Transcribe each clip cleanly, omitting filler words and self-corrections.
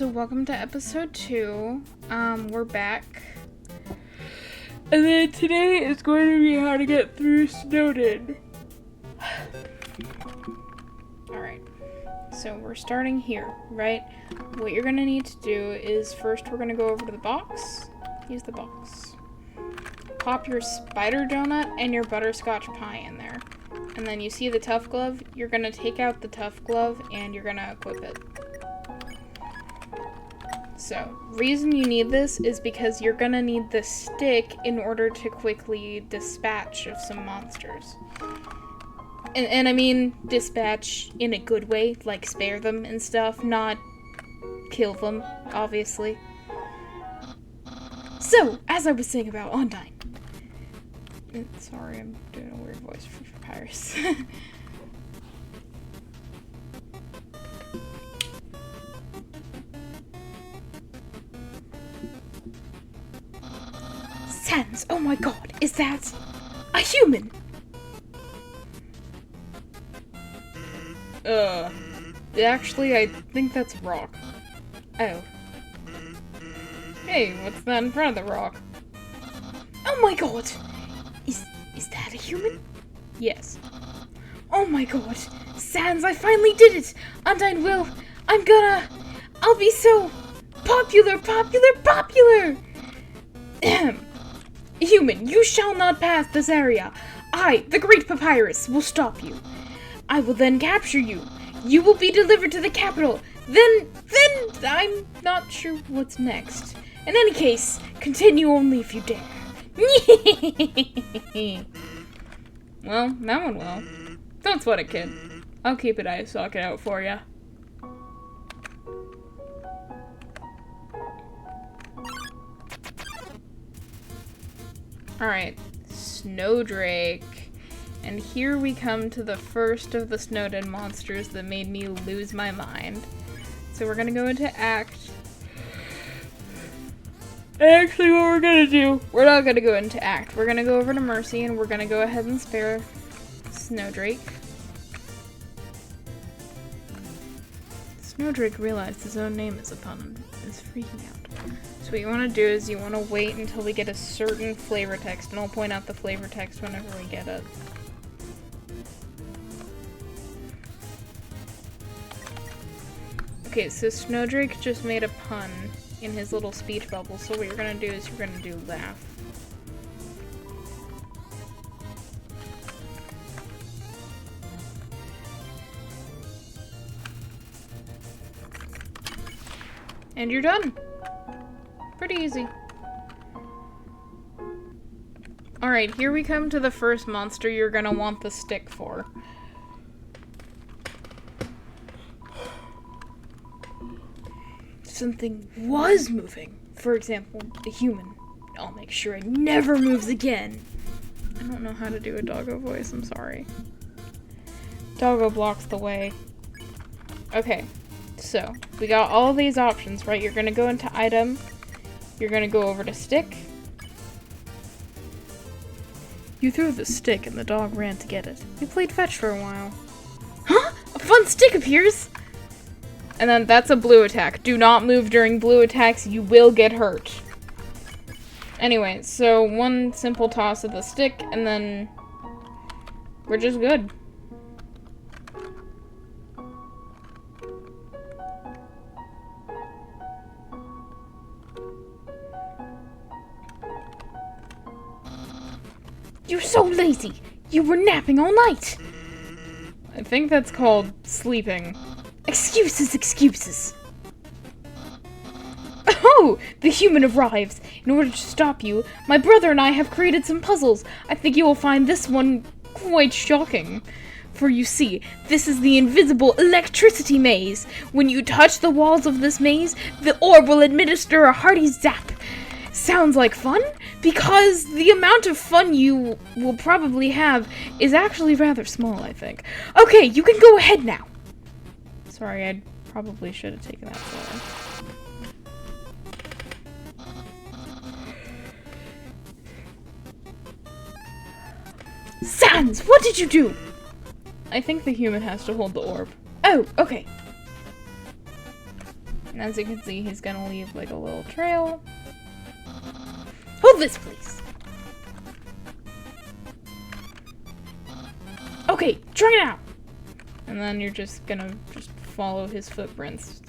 So welcome to episode 2. We're back. And then today is going to be how to get through Snowdin. Alright. So we're starting here, right? What you're gonna need to do is first we're gonna go over to the box. Use the box. Pop your spider donut and your butterscotch pie in there. And then you see the tough glove, you're gonna take out the tough glove and you're gonna equip it. So, reason you need this is because you're gonna need the stick in order to quickly dispatch of some monsters. And I mean dispatch in a good way, like spare them and stuff, not kill them, obviously. So, as I was saying about Undertale. Sorry, I'm doing a weird voice for Papyrus. Sans, oh my god, is that a human? Actually, I think that's rock. Oh. Hey, what's that in front of the rock? Oh my god! Is that a human? Yes. Oh my god! Sans, I finally did it! Undyne will, I'll be so popular! Human, you shall not pass this area. I, the great Papyrus, will stop you. I will then capture you. You will be delivered to the capital. Then, I'm not sure what's next. In any case, continue only if you dare. Well, that went well. Don't sweat it, kid. I'll keep an eye socket out for ya. Alright, Snowdrake. And here we come to the first of the Snowdin monsters that made me lose my mind. So we're gonna go into Act. Actually, what we're gonna do, we're not gonna go into Act. We're gonna go over to Mercy and we're gonna go ahead and spare Snowdrake. Snowdrake realized his own name is a pun and is freaking out. So what you want to do is you want to wait until we get a certain flavor text, and I'll point out the flavor text whenever we get it. Okay, so Snowdrake just made a pun in his little speech bubble, so what you're going to do is you're going to do laugh. And you're done. Pretty easy. Alright, here we come to the first monster you're gonna want the stick for. Something was moving. For example, a human. I'll make sure it never moves again. I don't know how to do a doggo voice, I'm sorry. Doggo blocks the way. Okay, so we got all these options, right? You're gonna go into item. You're gonna go over to stick. You threw the stick and the dog ran to get it. We played fetch for a while. Huh? A fun stick appears! And then that's a blue attack. Do not move during blue attacks, you will get hurt. Anyway, so one simple toss of the stick and then we're just good. You're so lazy! You were napping all night! I think that's called sleeping. Excuses! Oh! The human arrives! In order to stop you, my brother and I have created some puzzles. I think you will find this one quite shocking. For you see, this is the invisible electricity maze. When you touch the walls of this maze, the orb will administer a hearty zap. Sounds like fun? Because the amount of fun you will probably have is actually rather small, I think. Okay, you can go ahead now. Sorry, I probably should have taken that slower. Sans, what did you do? I think the human has to hold the orb. Oh, okay. And as you can see, he's gonna leave like a little trail. Hold this, please. Okay, try it out. And then you're just gonna follow his footprints.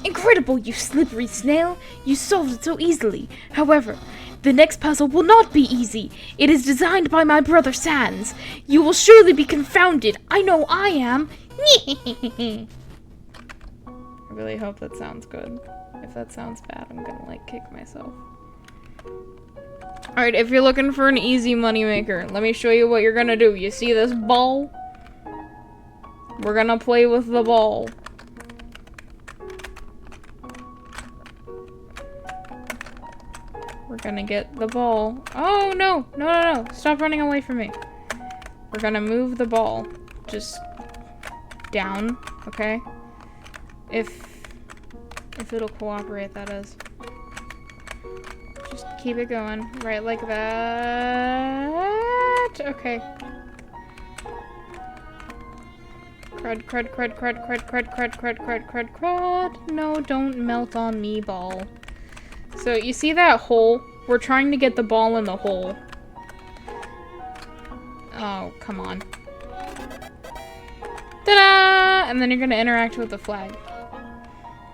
Incredible, you slippery snail! You solved it so easily. However, the next puzzle will not be easy. It is designed by my brother Sans. You will surely be confounded. I know I am. I really hope that sounds good. If that sounds bad, I'm gonna like kick myself. Alright, if you're looking for an easy moneymaker, let me show you what you're gonna do. You see this ball? We're gonna play with the ball. We're gonna get the ball. Oh, no! No, no, no! Stop running away from me. We're gonna move the ball. Just down, okay? If it'll cooperate, that is. Just keep it going. Right like that. Okay. Crud, crud, crud, crud, crud, crud, crud, crud, crud, crud, crud. No, don't melt on me, ball. So, you see that hole? We're trying to get the ball in the hole. Oh, come on. Ta-da! And then you're gonna interact with the flag.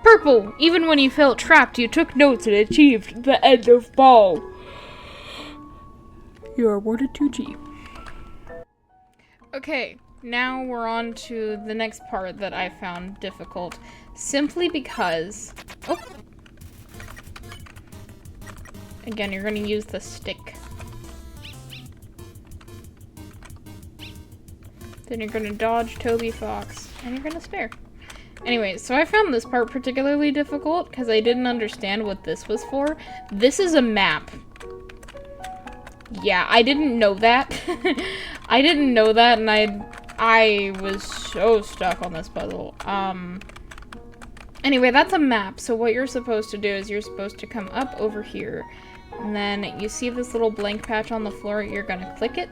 Purple! Even when you felt trapped, you took notes and achieved the end of ball. You are awarded 2G. Okay, now we're on to the next part that I found difficult. Simply because... Oh! Again, you're gonna use the stick. Then you're gonna dodge Toby Fox, and you're gonna spare. Anyway, so I found this part particularly difficult because I didn't understand what this was for. This is a map. Yeah, I didn't know that. I didn't know that, and I was so stuck on this puzzle. Anyway, that's a map, so what you're supposed to do is you're supposed to come up over here, and then you see this little blank patch on the floor, you're gonna click it.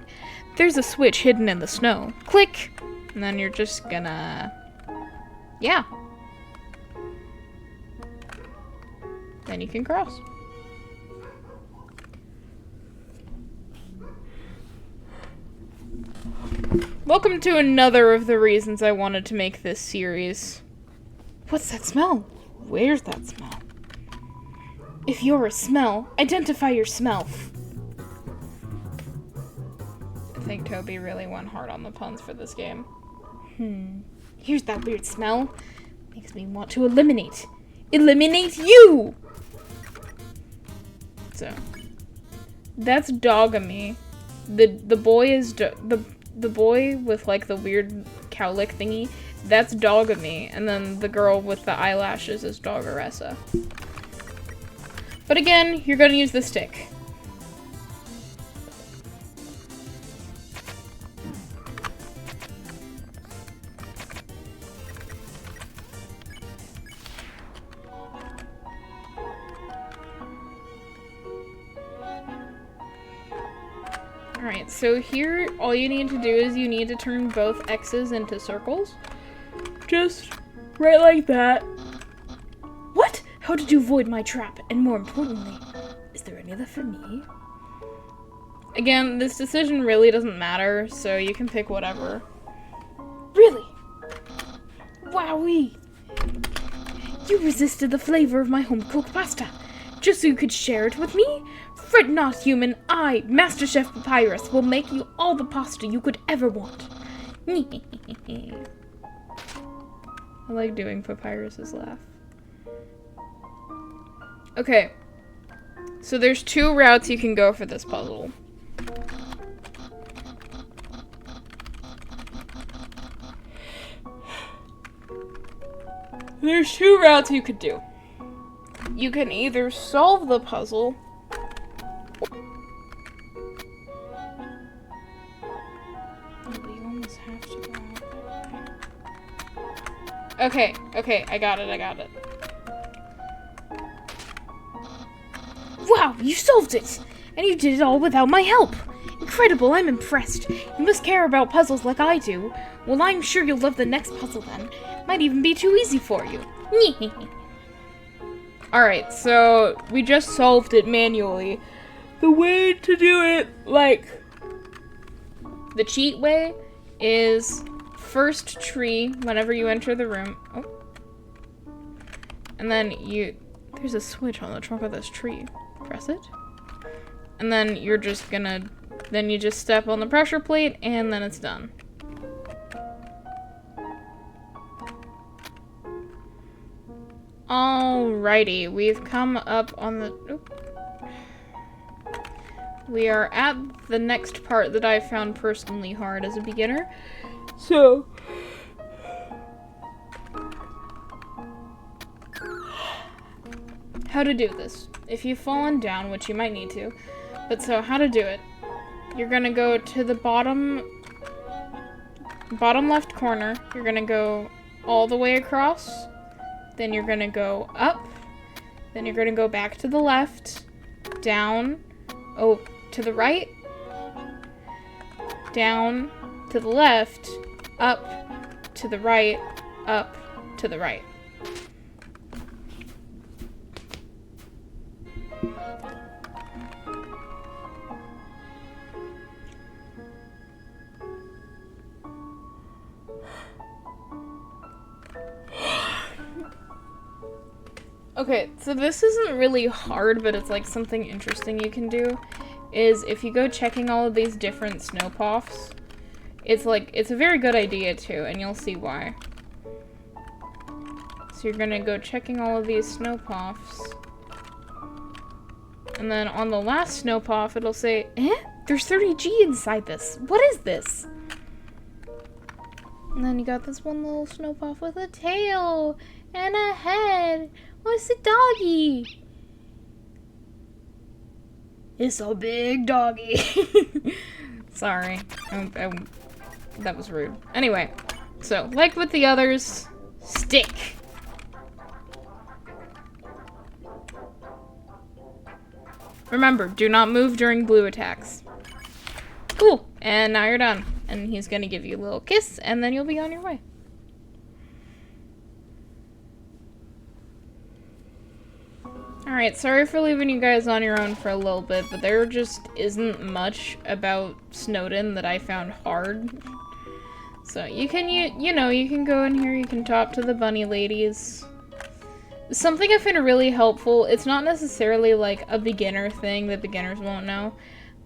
There's a switch hidden in the snow. Click! And then you're just gonna... yeah. Then you can cross. Welcome to another of the reasons I wanted to make this series. What's that smell? Where's that smell? If you're a smell, identify your smell. I think Toby really went hard on the puns for this game. Here's that weird smell. Makes me want to eliminate. Eliminate you! So, that's Dogamy. The boy is the boy with like the weird cowlick thingy. That's Dogamy, and then the girl with the eyelashes is Doggeressa. But again, you're gonna use the stick. Alright, so here, all you need to do is you need to turn both X's into circles. Just right like that. What? How did you avoid my trap? And more importantly, is there any left for me? Again, this decision really doesn't matter, so you can pick whatever. Really? Wowee! You resisted the flavor of my home-cooked pasta, just so you could share it with me? Fret not, human. I, Master Chef Papyrus, will make you all the pasta you could ever want. I like doing Papyrus's laugh. Okay. So there's two routes you can go for this puzzle. There's two routes you could do. You can either solve the puzzle Okay, I got it. Wow, you solved it! And you did it all without my help! Incredible, I'm impressed. You must care about puzzles like I do. Well, I'm sure you'll love the next puzzle then. Might even be too easy for you. Alright, so we just solved it manually. The way to do it, like, the cheat way is first tree whenever you enter the room. Oh. And then there's a switch on the trunk of this tree. Press it. And then you're just gonna, then you just step on the pressure plate and then it's done. Alrighty, we've come up on the, we are at the next part that I found personally hard as a beginner. So, how to do this. If you've fallen down, which you might need to, but so how to do it. You're gonna go to the bottom left corner. You're gonna go all the way across. Then you're gonna go up. Then you're gonna go back to the left, down, to the right, down, to the left, up, to the right, up, to the right. Okay, so this isn't really hard, but it's like something interesting you can do, is if you go checking all of these different snow puffs, it's a very good idea too, and you'll see why. So you're gonna go checking all of these snow puffs, and then on the last snow puff, it'll say, there's 30G inside this. What is this? And then you got this one little snow puff with a tail and a head. What's a doggy? It's a big doggy. Sorry. That was rude. Anyway, so, like with the others, stick. Remember, do not move during blue attacks. Cool. And now you're done. And he's gonna give you a little kiss, and then you'll be on your way. Alright, sorry for leaving you guys on your own for a little bit, but there just isn't much about Snowdin that I found hard. So you can, you know, you can go in here, you can talk to the bunny ladies. Something I find really helpful, it's not necessarily like a beginner thing that beginners won't know.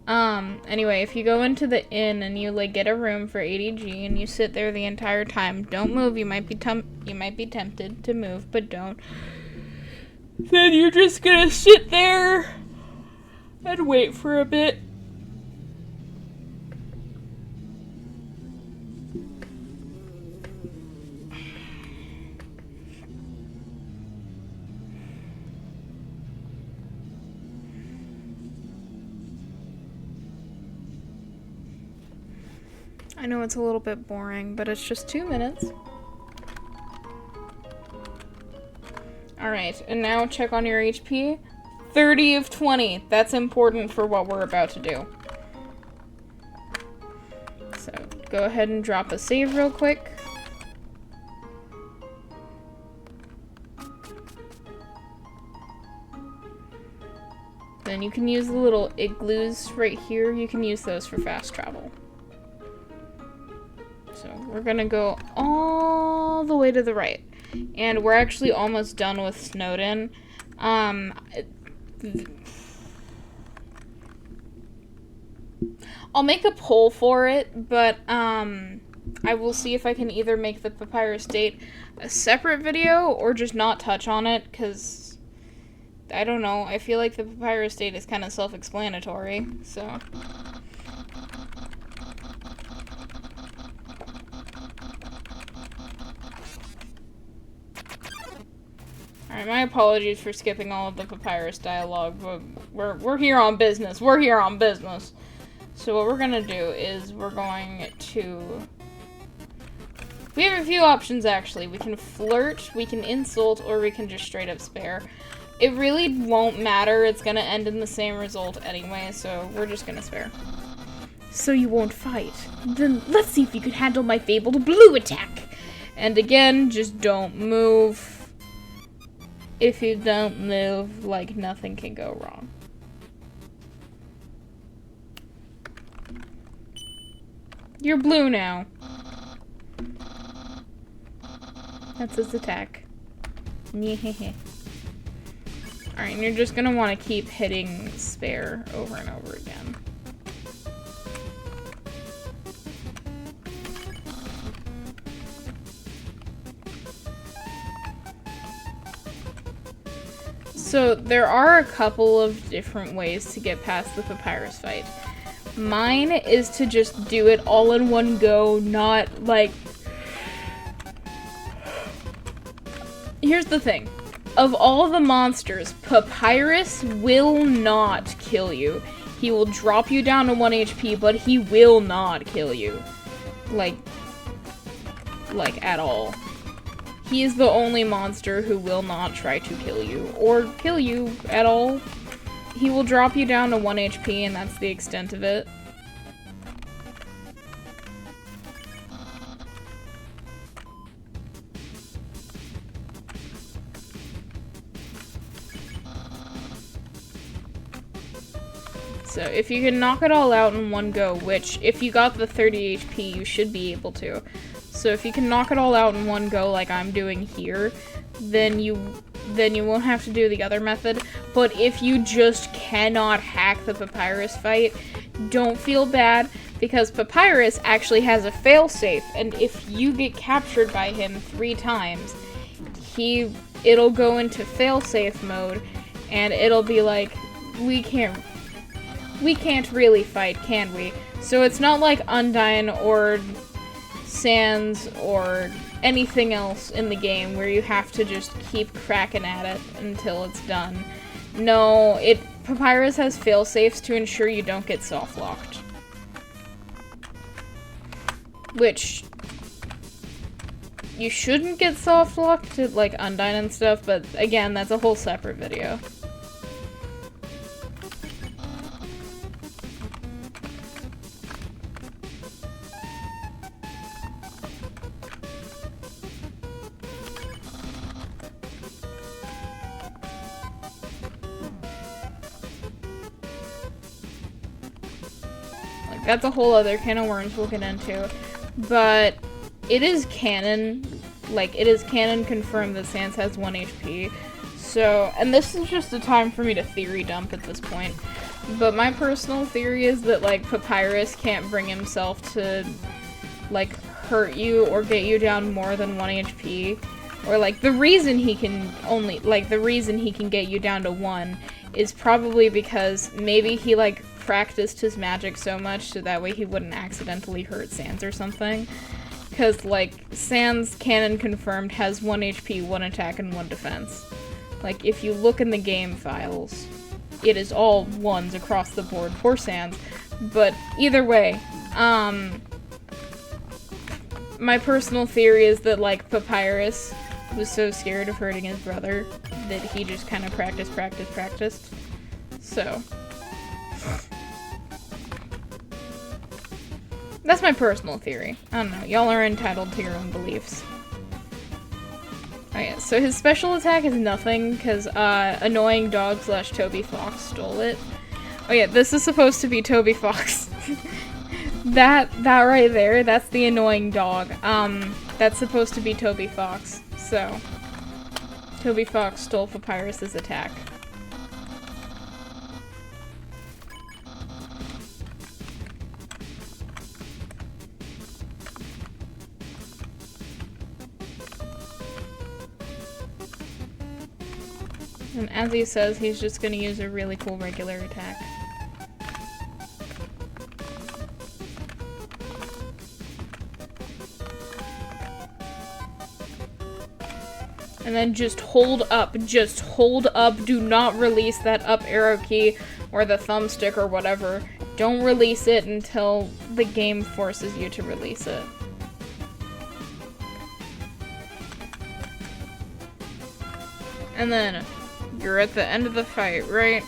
Anyway, if you go into the inn and you like get a room for 80G and you sit there the entire time, don't move, you might be tempted to move, but don't. Then you're just gonna sit there and wait for a bit. I know it's a little bit boring, but it's just 2 minutes. Alright, and now check on your HP. 30 of 20. That's important for what we're about to do. So, go ahead and drop a save real quick. Then you can use the little igloos right here. You can use those for fast travel. So, we're gonna go all the way to the right. And we're actually almost done with Snowdin. I'll make a poll for it, but I will see if I can either make the Papyrus State a separate video or just not touch on it, because I don't know, I feel like the Papyrus State is kind of self-explanatory, so. Alright, my apologies for skipping all of the Papyrus dialogue, but we're here on business. We're here on business. So what we're gonna do is we're going to... We have a few options, actually. We can flirt, we can insult, or we can just straight up spare. It really won't matter. It's gonna end in the same result anyway, so we're just gonna spare. So you won't fight. Then let's see if you can handle my fabled blue attack. And again, just don't move. if you don't move, like, nothing can go wrong. You're blue now. That's his attack. Alright, and you're just gonna want to keep hitting spare over and over again. So there are a couple of different ways to get past the papyrus fight. Mine is to just do it all in one go, not like... Here's the thing. Of all the monsters, Papyrus will not kill you. He will drop you down to 1 HP, but he will not kill you. Like, at all. He is the only monster who will not try to kill you, or kill you at all. He will drop you down to 1 HP, and that's the extent of it. So if you can knock it all out in one go, which if you got the 30 HP, you should be able to. So if you can knock it all out in one go like I'm doing here, then you won't have to do the other method. But if you just cannot hack the Papyrus fight, don't feel bad, because Papyrus actually has a failsafe, and if you get captured by him 3 times, it'll go into failsafe mode, and it'll be like, we can't really fight, can we? So it's not like Undyne or Sans or anything else in the game where you have to just keep cracking at it until it's done. No, Papyrus has failsafes to ensure you don't get soft-locked. Which, you shouldn't get soft-locked to, like, Undyne and stuff, but again, that's a whole separate video. That's a whole other can of worms we'll get into. But it is canon, confirmed that Sans has 1 HP. So, and this is just a time for me to theory dump at this point. But my personal theory is that, like, Papyrus can't bring himself to, like, hurt you or get you down more than 1 HP. Or, like, the reason he can get you down to 1 is probably because maybe he, like, practiced his magic so much so that way he wouldn't accidentally hurt Sans or something. Because, like, Sans, canon confirmed, has 1 HP, 1 attack, and 1 defense. Like, if you look in the game files, it is all 1s across the board for Sans. But either way, my personal theory is that, like, Papyrus was so scared of hurting his brother that he just kind of practiced. So, that's my personal theory. I don't know, y'all are entitled to your own beliefs. Okay, so his special attack is nothing, because annoying dog / Toby Fox stole it. Oh yeah, this is supposed to be Toby Fox. that right there, that's the annoying dog. That's supposed to be Toby Fox. So, Toby Fox stole Papyrus's attack. And as he says, he's just gonna use a really cool regular attack. And then just hold up, do not release that up arrow key or the thumbstick or whatever. Don't release it until the game forces you to release it. And then, you're at the end of the fight, right?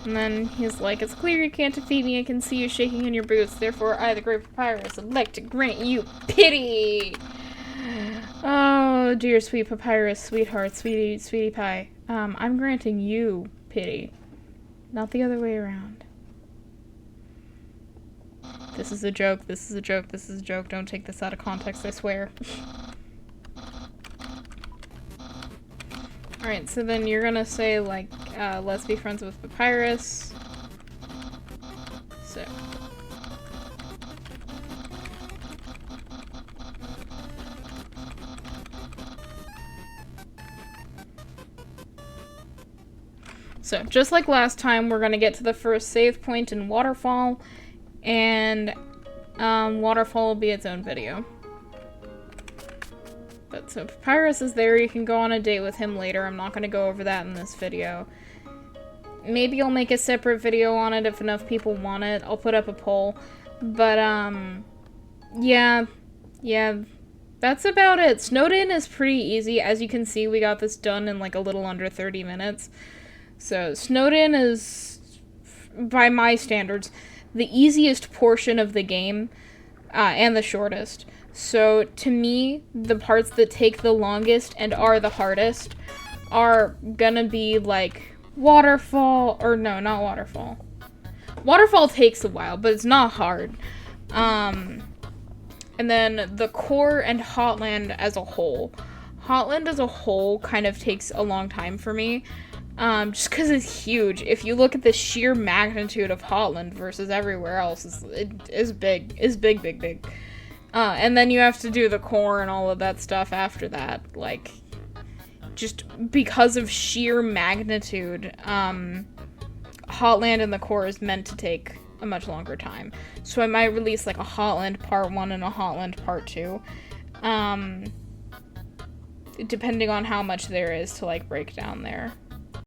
And then he's like, it's clear you can't defeat me, I can see you shaking in your boots, therefore I, the great Papyrus, elect to grant you pity! Oh dear, sweet papyrus, sweetheart, sweetie pie. I'm granting you pity, not the other way around. This is a joke, this is a joke, this is a joke. Don't take this out of context, I swear. Alright, so then you're gonna say, like, let's be friends with Papyrus. So. So, just like last time, we're gonna get to the first save point in Waterfall, and Waterfall will be its own video. But so Papyrus is there, you can go on a date with him later. I'm not gonna go over that in this video. Maybe I'll make a separate video on it if enough people want it. I'll put up a poll. But, yeah, that's about it. Snowdin is pretty easy. As you can see, we got this done in like a little under 30 minutes. So, Snowdin is, by my standards, the easiest portion of the game, and the shortest. So, to me, the parts that take the longest and are the hardest are gonna be, like, Waterfall, or no, not Waterfall. Waterfall takes a while, but it's not hard. And then the core and Hotland as a whole. Hotland as a whole kind of takes a long time for me. Just because it's huge. If you look at the sheer magnitude of Hotland versus everywhere else, it is big. It's big. And then you have to do the core and all of that stuff after that. Like, just because of sheer magnitude, Hotland and the core is meant to take a much longer time. So I might release, like, a Hotland Part 1 and a Hotland Part 2. Depending on how much there is to, like, break down there.